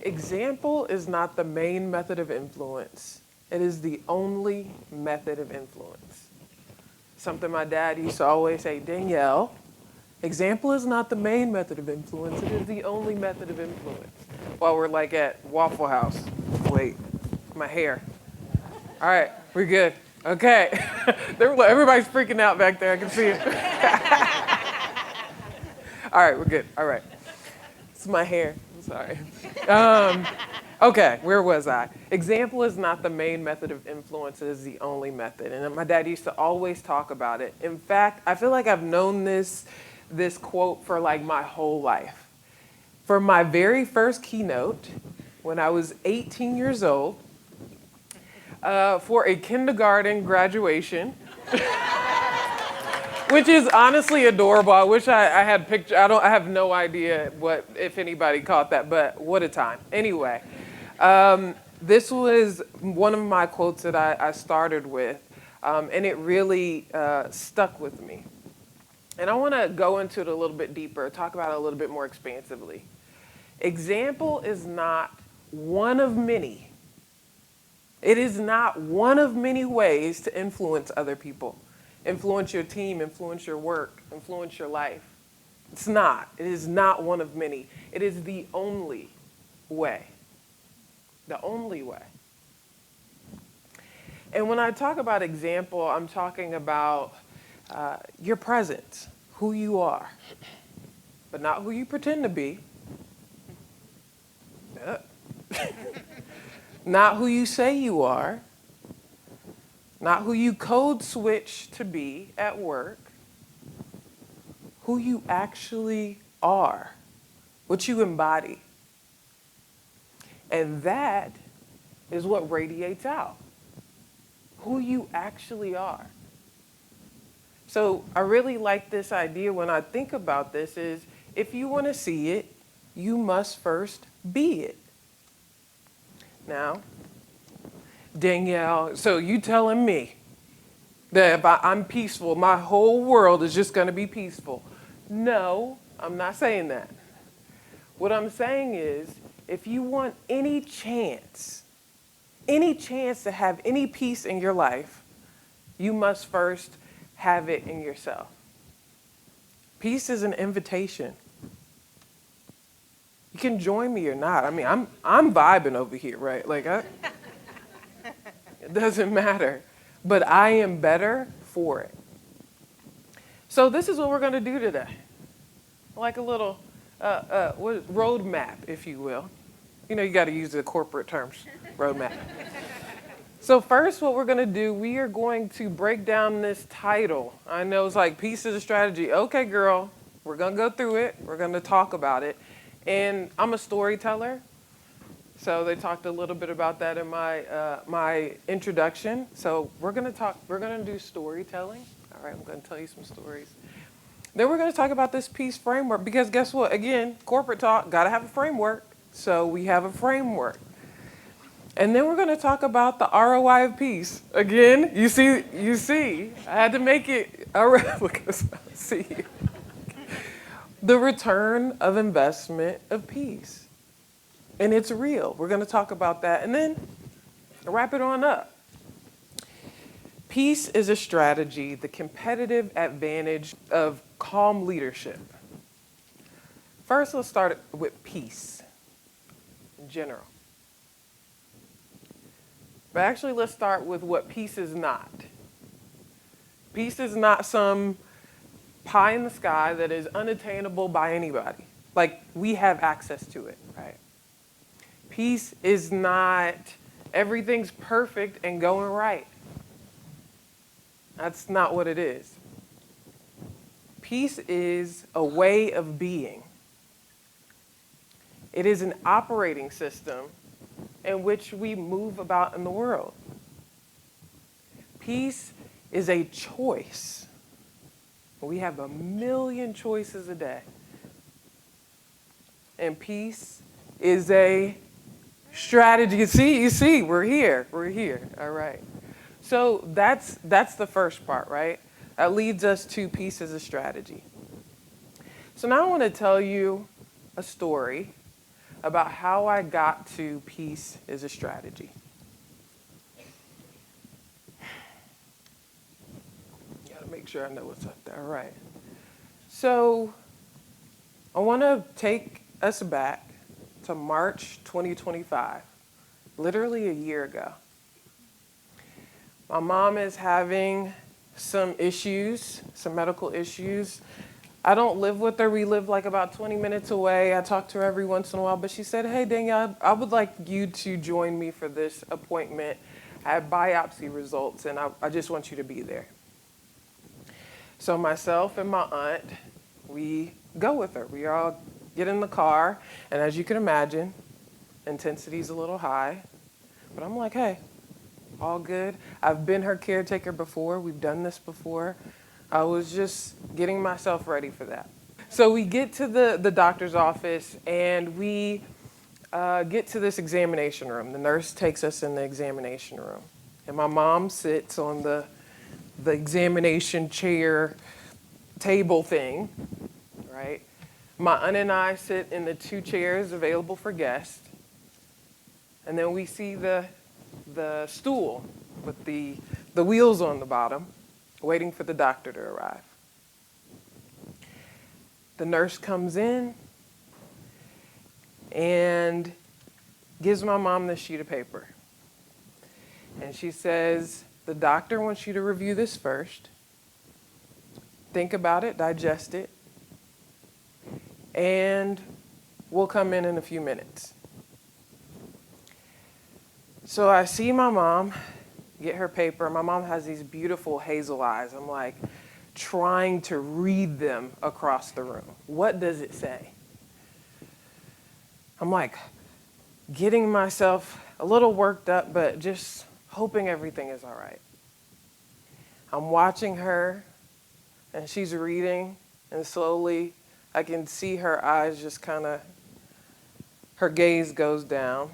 Example is not the main method of influence. It is the only method of influence. Something my dad used to always say, Danielle, example is not the main method of influence. It is the only method of influence. While we're like at Waffle House. Wait, my hair. All right, we're good. Okay. Everybody's freaking out back there. I can see it. All right, we're good. All right. It's my hair. I'm sorry. Okay, where was I? Example is not the main method of influence. It is the only method. And my dad used to always talk about it. In fact, I feel like I've known this quote for like my whole life. For my very first keynote, when I was 18 years old, for a kindergarten graduation, which is honestly adorable. I wish I had pictures. I have no idea if anybody caught that, but what a time. Anyway, this was one of my quotes that I started with, and it really stuck with me. And I want to go into it a little bit deeper, talk about it a little bit more expansively. Example is not one of many. It is not one of many ways to influence other people. Influence your team, influence your work, influence your life. It's not. It is not one of many. It is the only way. The only way. And when I talk about example, I'm talking about your presence, who you are, but not who you pretend to be. Not who you say you are. Not who you code switch to be at work. Who you actually are. What you embody. And that is what radiates out. Who you actually are. So I really like this idea when I think about this is if you want to see it, you must first be it. Now, Danielle, so you telling me that if I'm peaceful, my whole world is just going to be peaceful? No, I'm not saying that. What I'm saying is, if you want any chance to have any peace in your life, you must first have it in yourself. Peace is an invitation. You can join me or not. I mean, I'm vibing over here, right? Like, it doesn't matter. But I am better for it. So this is what we're going to do today. Like a little roadmap, if you will. You know, you got to use the corporate terms, roadmap. So first, what we're going to do, we are going to break down this title. I know it's like peace is a strategy. Okay, girl, we're going to go through it. We're going to talk about it. And I'm a storyteller. So they talked a little bit about that in my introduction. So we're going to do storytelling. All right, I'm going to tell you some stories. Then we're going to talk about this peace framework because guess what? Again, corporate talk, got to have a framework. So we have a framework. And then we're going to talk about the ROI of peace. Again, you see, I had to make it, all right, because I see you. The return of investment of peace. And it's real. We're going to talk about that. And then wrap it on up. Peace is a strategy, the competitive advantage of calm leadership. First, let's start with peace in general. But actually, let's start with what peace is not. Peace is not some pie in the sky that is unattainable by anybody. Like, we have access to it, right? Peace is not everything's perfect and going right. That's not what it is. Peace is a way of being. It is an operating system in which we move about in the world. Peace is a choice. We have a million choices a day. And peace is a strategy. You see, we're here. All right. So that's the first part, right? That leads us to peace as a strategy. So now I want to tell you a story about how I got to peace is a strategy. Gotta make sure I know what's up there. All right. So I want to take us back to March 2025, literally a year ago. My mom is having some issues, some medical issues. I don't live with her. We live like about 20 minutes away. I talk to her every once in a while, but she said, hey, Danielle, I would like you to join me for this appointment. I have biopsy results, and I just want you to be there. So myself and my aunt, we go with her. We all get in the car, and as you can imagine, intensity's a little high. But I'm like, hey, all good. I've been her caretaker before. We've done this before. I was just getting myself ready for that. So we get to the doctor's office, and we get to this examination room. The nurse takes us in the examination room. And my mom sits on the examination chair table thing, right? My aunt and I sit in the 2 chairs available for guests. And then we see the stool with the wheels on the bottom, waiting for the doctor to arrive. The nurse comes in and gives my mom this sheet of paper. And she says, the doctor wants you to review this first. Think about it, digest it, and we'll come in a few minutes. So I see my mom get her paper. My mom has these beautiful hazel eyes. I'm like trying to read them across the room. What does it say? I'm like getting myself a little worked up, but just hoping everything is all right. I'm watching her, and she's reading, and slowly I can see her eyes just kind of, her gaze goes down.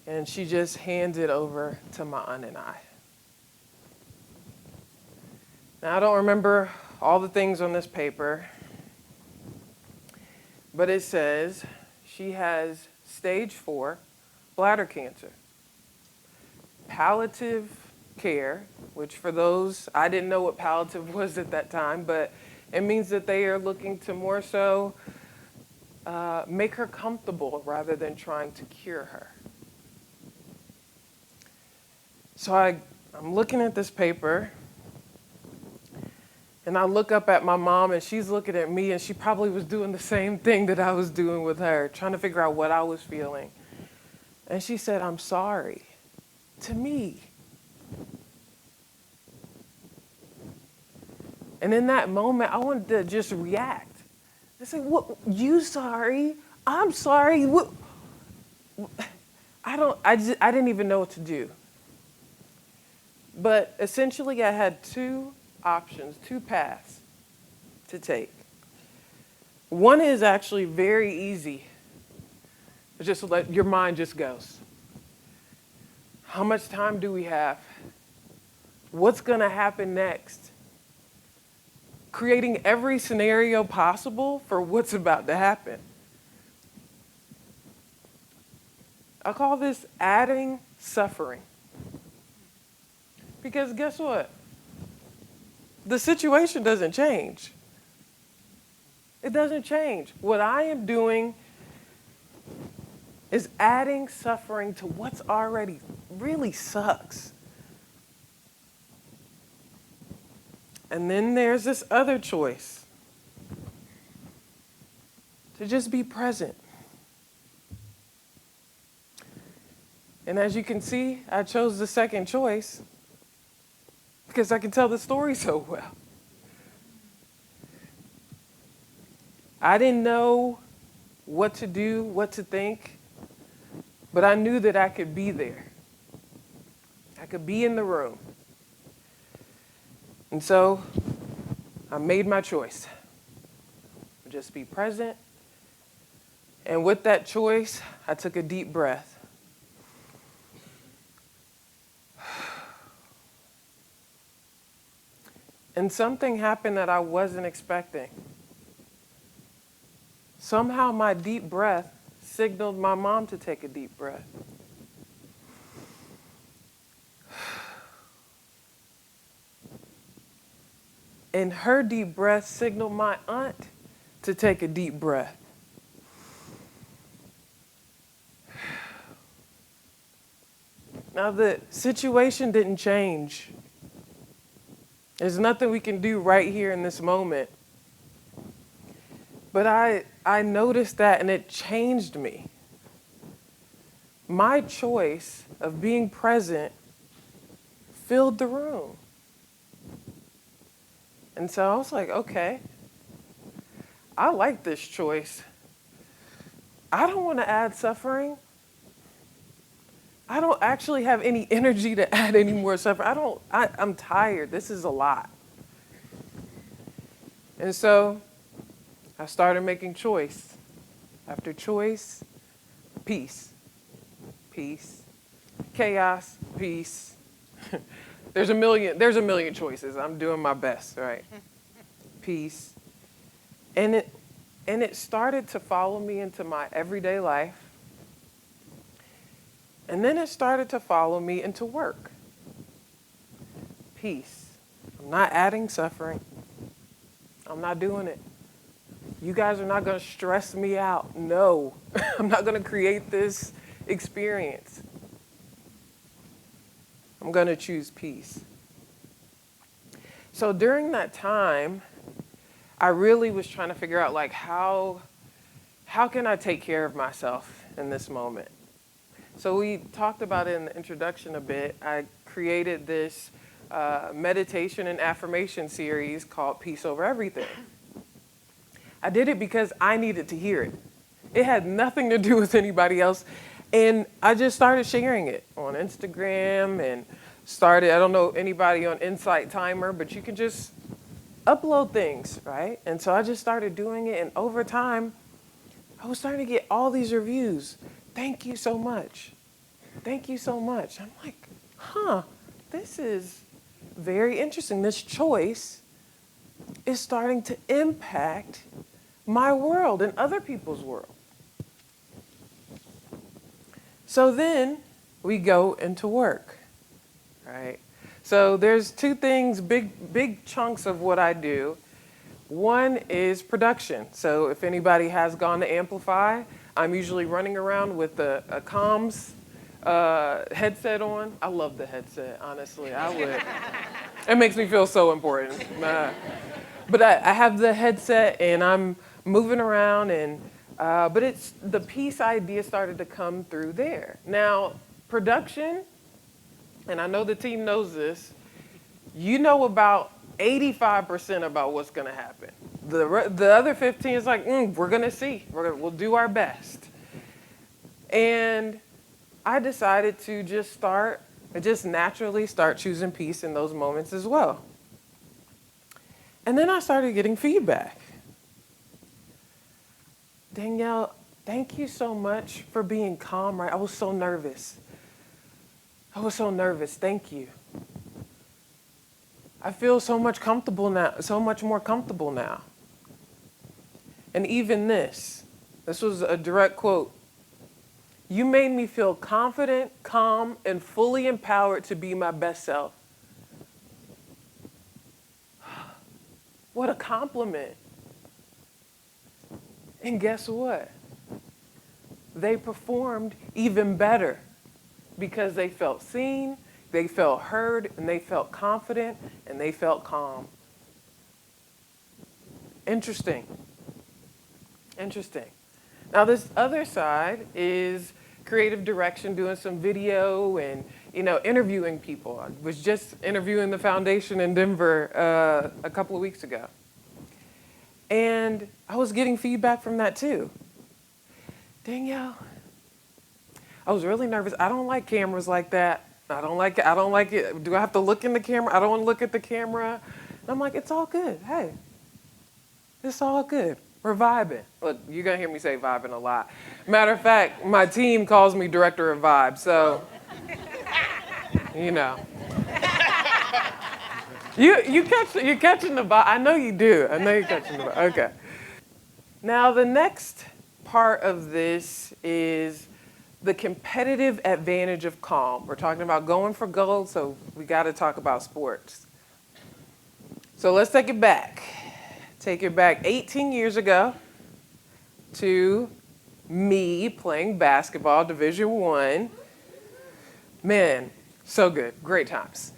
And she just hands it over to my aunt and I. Now, I don't remember all the things on this paper, but it says she has stage 4 bladder cancer. Palliative care, which for those, I didn't know what palliative was at that time, but it means that they are looking to more so make her comfortable rather than trying to cure her. So I'm looking at this paper, and I look up at my mom, and she's looking at me, and she probably was doing the same thing that I was doing with her, trying to figure out what I was feeling. And she said, I'm sorry, to me. And in that moment, I wanted to just react. I said, what, you sorry? I'm sorry? What? I didn't even know what to do. But essentially, I had 2 options, 2 paths to take. One is actually very easy. Just let your mind just goes. How much time do we have? What's going to happen next? Creating every scenario possible for what's about to happen. I call this adding suffering. Because guess what? The situation doesn't change. It doesn't change. What I am doing is adding suffering to what's already really sucks. And then there's this other choice. To just be present. And as you can see, I chose the second choice because I can tell the story so well. I didn't know what to do, what to think, but I knew that I could be there. I could be in the room. And so I made my choice. Just be present. And with that choice, I took a deep breath. And something happened that I wasn't expecting. somehow my deep breath signaled my mom to take a deep breath. And her deep breath signaled my aunt to take a deep breath. Now, the situation didn't change. There's nothing we can do right here in this moment. But I noticed that, and it changed me. My choice of being present filled the room. And so I was like, okay, I like this choice. I don't want to add suffering. I don't actually have any energy to add any more suffering. I'm tired. This is a lot. And so I started making choice after choice, peace, peace, chaos, peace. There's a million choices. I'm doing my best, right? Peace. And it started to follow me into my everyday life. And then it started to follow me into work. Peace. I'm not adding suffering. I'm not doing it. You guys are not going to stress me out. No, I'm not going to create this experience. I'm going to choose peace. So during that time, I really was trying to figure out, like, how can I take care of myself in this moment? So we talked about it in the introduction a bit. I created this meditation and affirmation series called Peace Over Everything. I did it because I needed to hear it. It had nothing to do with anybody else. And I just started sharing it on Instagram and I don't know anybody on Insight Timer, but you can just upload things, right? And so I just started doing it. And over time, I was starting to get all these reviews. Thank you so much. Thank you so much. I'm like, this is very interesting. This choice is starting to impact my world and other people's world. So then we go into work, right? So there's two things, big chunks of what I do. One is production. So if anybody has gone to Amplify, I'm usually running around with a comms headset on. I love the headset, honestly. I would. It makes me feel so important. But I have the headset and I'm moving around, and but it's the peace idea started to come through there. Now, production, and I know the team knows this, you know about 85% about what's going to happen. The other 15 is like, we're going to see. We'll do our best. And I decided to just naturally start choosing peace in those moments as well. And then I started getting feedback. Danielle, thank you so much for being calm, right? I was so nervous. Thank you. I feel so much more comfortable now. And even this was a direct quote. You made me feel confident, calm, and fully empowered to be my best self. What a compliment. And guess what? They performed even better because they felt seen, they felt heard, and they felt confident, and they felt calm. Interesting. Now this other side is creative direction, doing some video and, interviewing people. I was just interviewing the foundation in Denver a couple of weeks ago. And I was getting feedback from that too. Danielle, I was really nervous. I don't like cameras like that. I don't like it. Do I have to look in the camera? I don't want to look at the camera. And I'm like, it's all good. Hey, it's all good. We're vibing. Look, you're going to hear me say vibing a lot. Matter of fact, my team calls me director of vibe. So, You're catching the vibe. I know you do. I know you're catching the vibe. Okay. Now, the next part of this is the competitive advantage of calm. We're talking about going for gold, so we got to talk about sports. So let's take it back. Take it back 18 years ago to me playing basketball, Division I. Man, so good. Great times.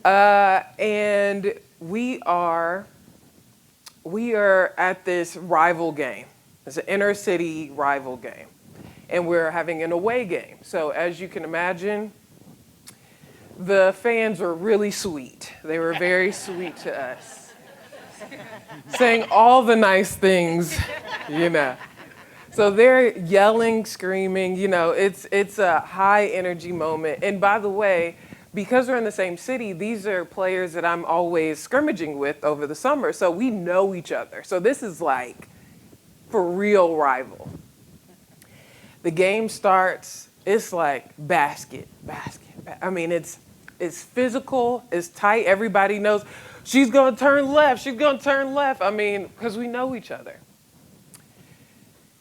And we are at this rival game. It's an inner city rival game. And we're having an away game. So as you can imagine, the fans were really sweet. They were very sweet to us. Saying all the nice things, you know. So they're yelling, screaming, you know, it's a high energy moment. And by the way, because we're in the same city, these are players that I'm always scrimmaging with over the summer. So we know each other. So this is like for real rival. The game starts, it's like basket. I mean, it's physical, it's tight. Everybody knows she's gonna turn left. I mean, because we know each other.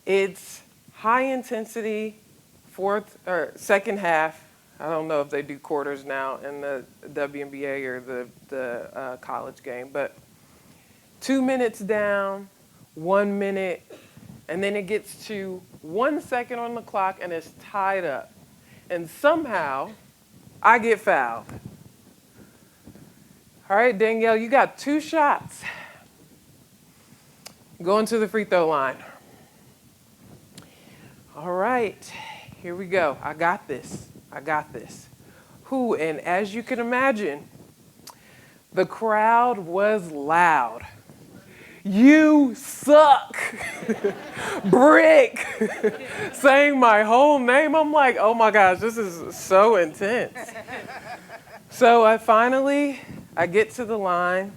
It's high intensity, second half. I don't know if they do quarters now in the WNBA or the college game, but 2 minutes down, 1 minute, and then it gets to 1 second on the clock and it's tied up. And somehow I get fouled. All right, Danielle, you got 2 shots. Going to the free throw line. All right, here we go. I got this. And as you can imagine, the crowd was loud. You suck, Brick, saying my whole name. I'm like, oh my gosh, this is so intense. So I get to the line,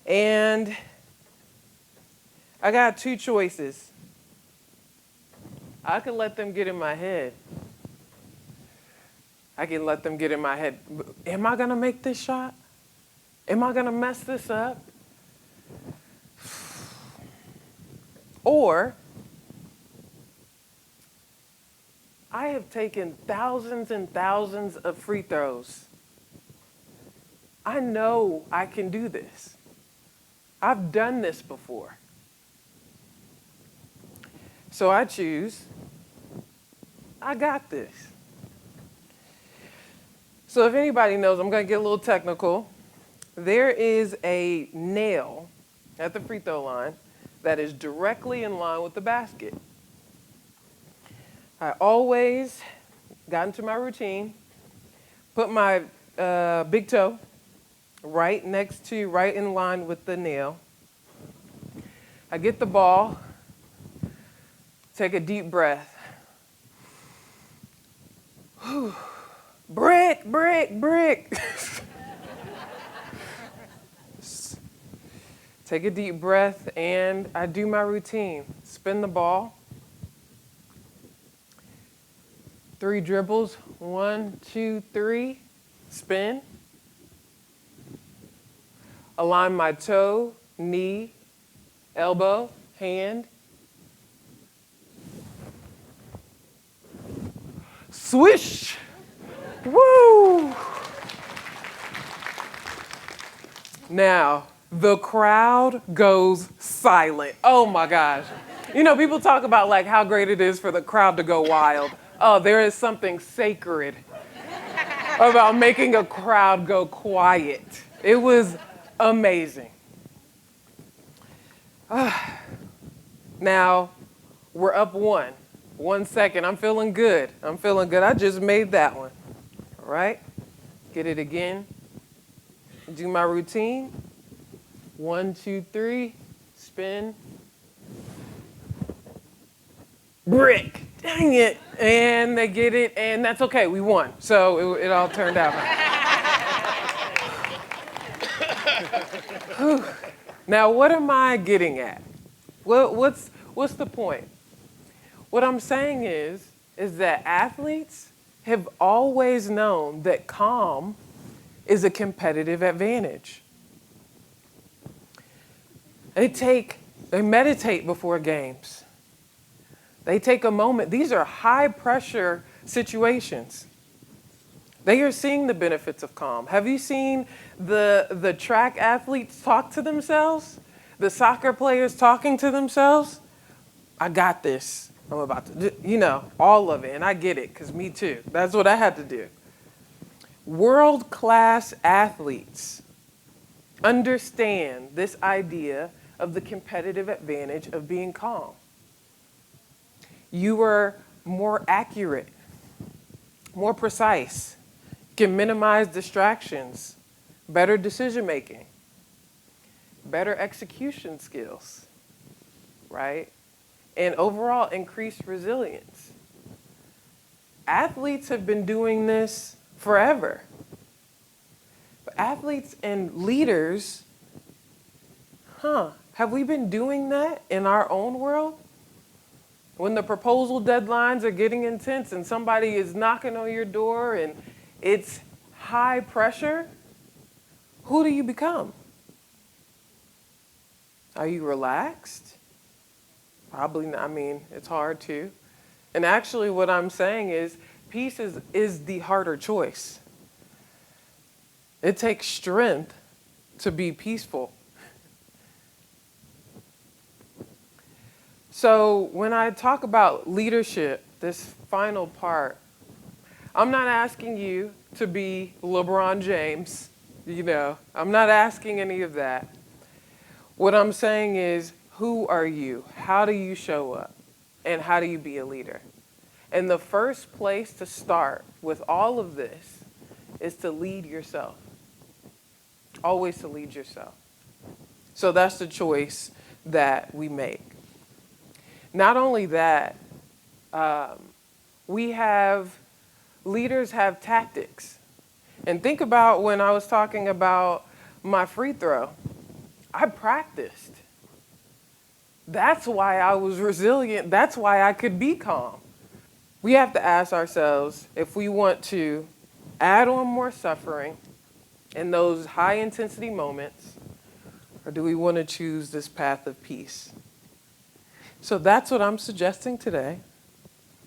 and I got 2 choices. I could let them get in my head. Am I going to make this shot? Am I going to mess this up? Or I have taken thousands and thousands of free throws. I know I can do this. I've done this before. So I choose, I got this. So if anybody knows, I'm going to get a little technical. There is a nail at the free throw line that is directly in line with the basket. I always got into my routine, put my big toe right in line with the nail. I get the ball, take a deep breath. Whew. Brick. Take a deep breath, and I do my routine. Spin the ball. 3 dribbles. 1, 2, 3. Spin. Align my toe, knee, elbow, hand. Swish! Woo! Now, the crowd goes silent. Oh my gosh. You know, people talk about like how great it is for the crowd to go wild. Oh, there is something sacred about making a crowd go quiet. It was amazing. Now, we're up 1. 1 second. I'm feeling good. I just made that one. All right. Get it again. Do my routine. 1, 2, 3. Spin. Brick. Dang it. And they get it, and that's okay. We won. So it all turned out. Now, what am I getting at? What's the point? What I'm saying is that athletes have always known that calm is a competitive advantage. They take They meditate before games. They take a moment. These are high pressure situations. They are seeing the benefits of calm. Have you seen the track athletes talk to themselves? The soccer players talking to themselves? I got this. I'm about to, all of it. And I get it, because me too. That's what I had to do. World-class athletes understand this idea of the competitive advantage of being calm. You are more accurate, more precise, can minimize distractions, better decision making, better execution skills, right? And overall increased resilience. Athletes have been doing this forever. But athletes and leaders, have we been doing that in our own world? When the proposal deadlines are getting intense and somebody is knocking on your door and it's high pressure, who do you become? Are you relaxed? Probably not. I mean, it's hard to. And actually what I'm saying is peace is the harder choice. It takes strength to be peaceful. So when I talk about leadership, this final part, I'm not asking you to be LeBron James, I'm not asking any of that. What I'm saying is, who are you? How do you show up? And how do you be a leader? And the first place to start with all of this is to lead yourself. Always to lead yourself. So that's the choice that we make. Not only that, leaders have tactics. And think about when I was talking about my free throw. I practiced. That's why I was resilient. That's why I could be calm. We have to ask ourselves if we want to add on more suffering in those high intensity moments, or do we want to choose this path of peace? So that's what I'm suggesting today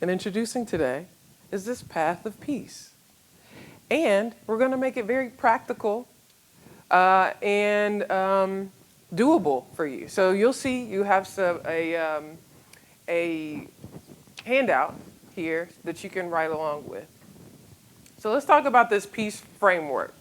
and introducing today is this path of peace. And we're going to make it very practical and doable for you. So you'll see you have a handout here that you can write along with. So let's talk about this peace framework.